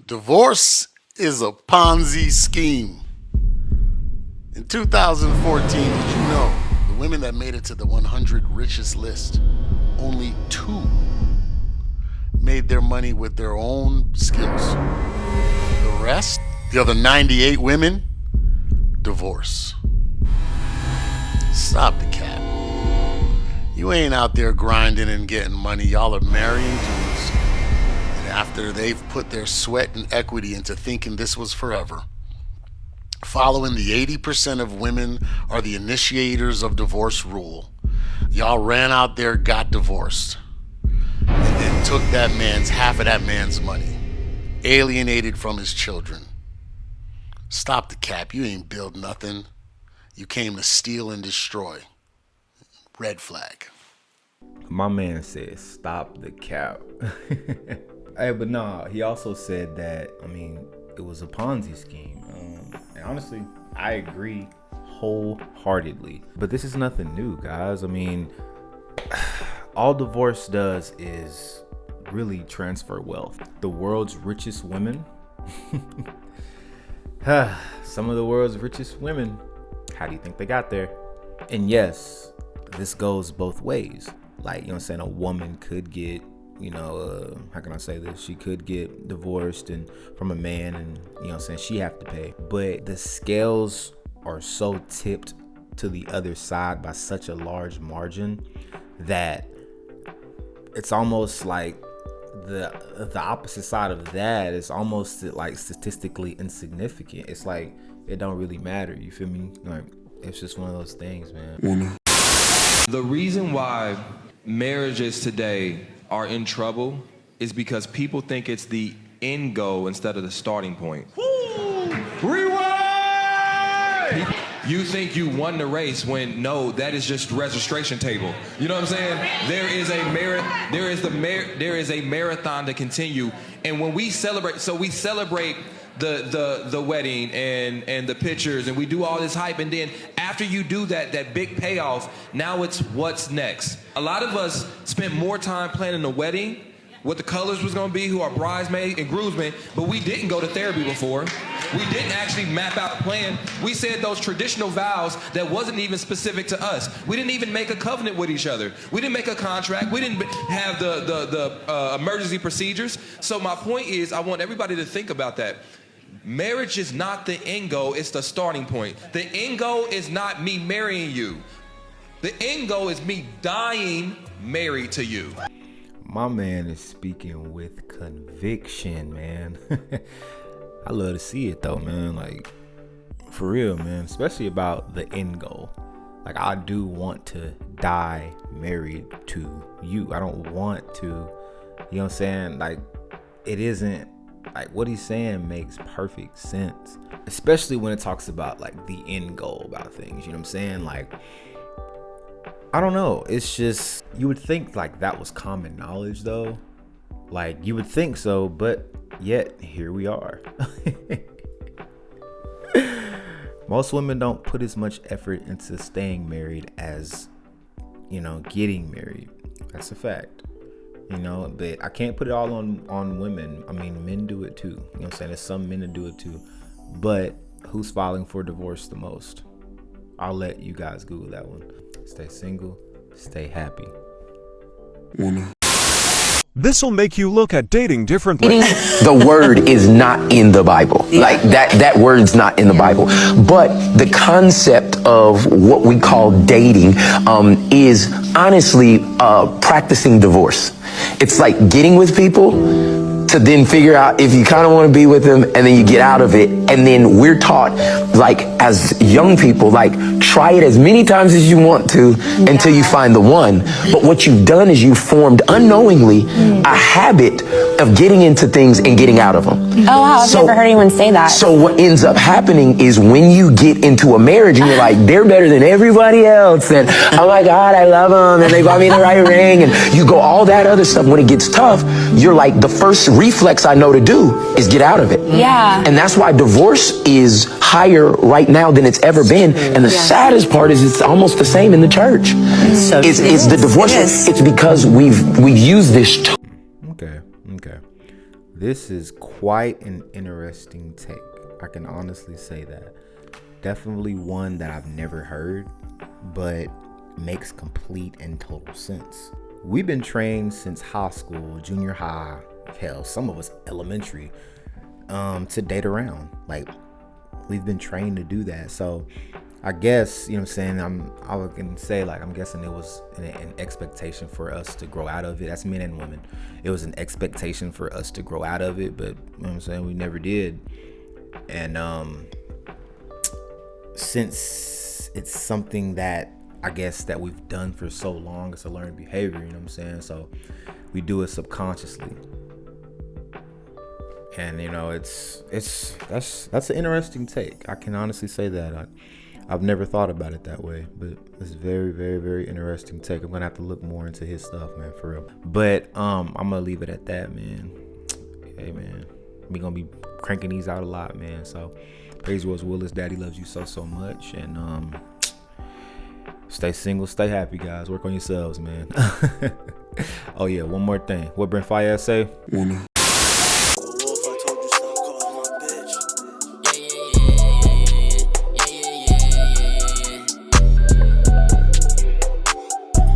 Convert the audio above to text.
Divorce is a Ponzi scheme. In 2014, did you know the women that made it to the 100 richest list, only 2 made their money with their own skills? The rest, the other 98 women, divorce. Stop the cap. You ain't out there grinding and getting money. Y'all are marrying dudes. And after they've put their sweat and equity into thinking this was forever, following the 80% of women are the initiators of divorce rule, y'all ran out there, got divorced, and then took that man's half of that man's money, alienated from his children. Stop the cap. You ain't build nothing. You came to steal and destroy. Red flag. My man said, stop the cap. Hey, but nah, he also said that, it was a Ponzi scheme. And honestly, I agree wholeheartedly. But this is nothing new, guys. All divorce does is really transfer wealth. The world's richest women, some of the world's richest women, how do you think they got there? And yes, this goes both ways. A woman could get, how can I say this? She could get divorced and from a man and, she have to pay. But the scales are so tipped to the other side by such a large margin that it's almost like the opposite side of that is almost like statistically insignificant. It's like it don't really matter. You feel me? Like it's just one of those things, man. The reason why marriages today are in trouble is because people think it's the end goal instead of the starting point. Rewind! You think you won the race when no, that is just registration table. You know what I'm saying? There is a marathon to continue. And when we celebrate, we celebrate the wedding and the pictures, and we do all this hype, and then after you do that big payoff, now it's what's next. A lot of us spent more time planning the wedding, what the colors was gonna be, who our bridesmaid and groomsmen, but we didn't go to therapy before. We didn't actually map out a plan. We said those traditional vows that wasn't even specific to us. We didn't even make a covenant with each other. We didn't make a contract. We didn't have the emergency procedures. So my point is, I want everybody to think about that. Marriage is not the end goal, it's the starting point. The end goal is not me marrying you. The end goal is me dying married to you. My man is speaking with conviction, man. I love to see it though, man. Like, for real, man. Especially about the end goal. Like, I do want to die married to you. I don't want to, you know what I'm saying? Like, it isn't, like, what he's saying makes perfect sense. Especially when it talks about, like, the end goal about things. You know what I'm saying? Like, I don't know. It's just, you would think, like, that was common knowledge, though. Like, you would think so, but yet, here we are. Most women don't put as much effort into staying married as, getting married. That's a fact. But I can't put it all on women. Men do it too. You know what I'm saying? There's some men that do it too. But who's filing for divorce the most? I'll let you guys Google that one. Stay single, stay happy. This'll make you look at dating differently. The word is not in the Bible. Like that word's not in the Bible. But the concept of what we call dating is honestly practicing divorce. It's like getting with people to then figure out if you kind of want to be with them, and then you get out of it. And then we're taught, like, as young people, like, try it as many times as you want to until you find the one. But what you've done is you've formed unknowingly a habit of getting into things and getting out of them. Oh, wow, I've never heard anyone say that. So what ends up happening is when you get into a marriage and you're like, they're better than everybody else, and oh my God, I love them, and they bought me the right ring, and you go all that other stuff. When it gets tough, you're like, the first reflex I know to do is get out of it. Yeah. And that's why divorce is higher right now than it's ever been. And the saddest part is it's almost the same in the church. It's the divorce. It's because we've used this. Okay. this is quite an interesting take. I can honestly say that. Definitely one that I've never heard, but makes complete and total sense. We've been trained since high school, junior high, hell, some of us elementary, to date around. Like, we've been trained to do that. So I guess, you know what I'm saying, I can say, like, I'm guessing it was an expectation for us to grow out of it. That's men and women. It was an expectation for us to grow out of it, but, you know what I'm saying, we never did. And since it's something that I guess that we've done for so long, it's a learned behavior, you know what I'm saying? So we do it subconsciously. And you know, that's an interesting take. I can honestly say that. I've never thought about it that way, but it's very, very, very interesting take. I'm gonna have to look more into his stuff, man, for real. But I'm gonna leave it at that, man. Hey, man, we gonna be cranking these out a lot, man. So praise was Willis. Daddy loves you so much, and stay single, stay happy, guys. Work on yourselves, man. Oh yeah, one more thing. What Brent Fayez say?